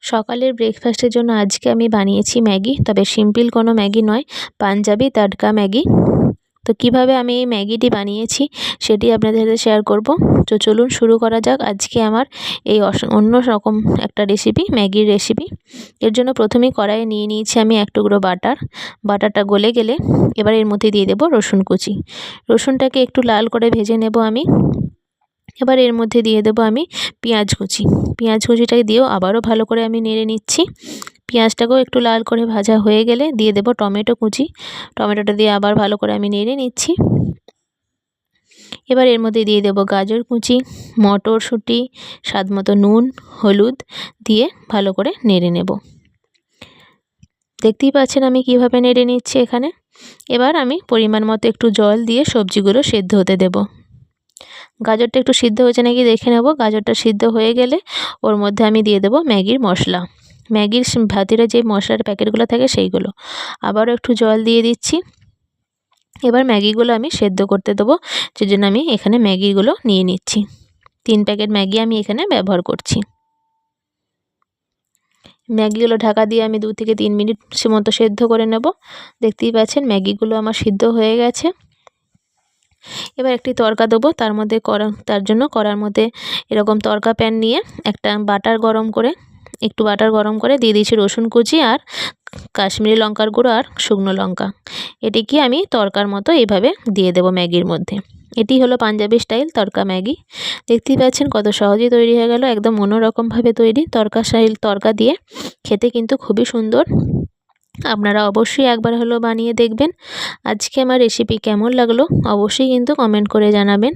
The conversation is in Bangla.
সকালের ব্রেকফাস্টের জন্য আজকে আমি বানিয়েছি ম্যাগি, তবে সিম্পল কোনো ম্যাগি নয়, পাঞ্জাবি তড়কা ম্যাগি। তো কিভাবে আমি এই ম্যাগিটি বানিয়েছি সেটি আপনাদের সাথে শেয়ার করব। তো চলুন শুরু করা যাক আজকে আমার এই অন্য রকম একটা রেসিপি, ম্যাগির রেসিপি। এর জন্য প্রথমেই কড়াইয়ে নিয়ে নিয়েছি আমি এক টুকরো বাটার। বাটারটা গলে গেলে এবার এর মধ্যে দিয়ে দেব রসুন কুচি। রসুনটাকে একটু লাল করে ভেজে নেব আমি। এবার এর মধ্যে দিয়ে দেবো আমি পেঁয়াজ কুচি। পেঁয়াজ কুচিটাকে দিয়েও আবারও ভালো করে আমি নেড়ে নিচ্ছি। পেঁয়াজটাকেও একটু লাল করে ভাজা হয়ে গেলে দিয়ে দেবো টমেটো কুচি। টমেটোটা দিয়ে আবার ভালো করে আমি নেড়ে নিচ্ছি। এবার এর মধ্যে দিয়ে দেবো গাজর কুচি, মটরশুঁটি, স্বাদ মতো নুন, হলুদ দিয়ে ভালো করে নেড়ে নেব। দেখতেই পাচ্ছেন আমি কিভাবে নেড়ে নিচ্ছি এখানে। এবার আমি পরিমাণ মতো একটু জল দিয়ে সবজিগুলো সেদ্ধ হতে দেব। গাজরটা একটু সিদ্ধ হয়েছে নাকি দেখে নেব। গাজরটা সিদ্ধ হয়ে গেলে ওর মধ্যে আমি দিয়ে দেবো ম্যাগির মশলা। ম্যাগির ভাতিরে যে মশলার প্যাকেটগুলো থাকে সেইগুলো। আবারও একটু জল দিয়ে দিচ্ছি। এবার ম্যাগিগুলো আমি সেদ্ধ করতে দেবো, সেজন্য আমি এখানে ম্যাগিগুলো নিয়ে নিচ্ছি। 3 প্যাকেট ম্যাগি আমি এখানে ব্যবহার করছি। ম্যাগিগুলো ঢাকা দিয়ে আমি 2 থেকে 3 মিনিট মতো সেদ্ধ করে নেব। দেখতেই পাচ্ছেন ম্যাগিগুলো আমার সিদ্ধ হয়ে গেছে। এবার একটি তড়কা দেবো, তার জন্য কড়ার মধ্যে এরকম তড়কা প্যান নিয়ে একটু বাটার গরম করে দিয়ে দিয়েছি রসুন কুচি আর কাশ্মীরি লঙ্কার গুঁড়ো আর শুকনো লঙ্কা। এটিকে আমি তড়কার মতো এইভাবে দিয়ে দেবো ম্যাগির মধ্যে। এটি হলো পাঞ্জাবি স্টাইল তড়কা ম্যাগি। দেখতেই পাচ্ছেন কত সহজেই তৈরি হয়ে গেল, একদম অন্যরকমভাবে তৈরি। তড়কা দিয়ে খেতে কিন্তু খুবই সুন্দর। আপনারা অবশ্যই একবার হলেও বানিয়ে দেখবেন। আজকে আমার রেসিপি কেমন লাগলো অবশ্যই কিন্তু কমেন্ট করে জানাবেন।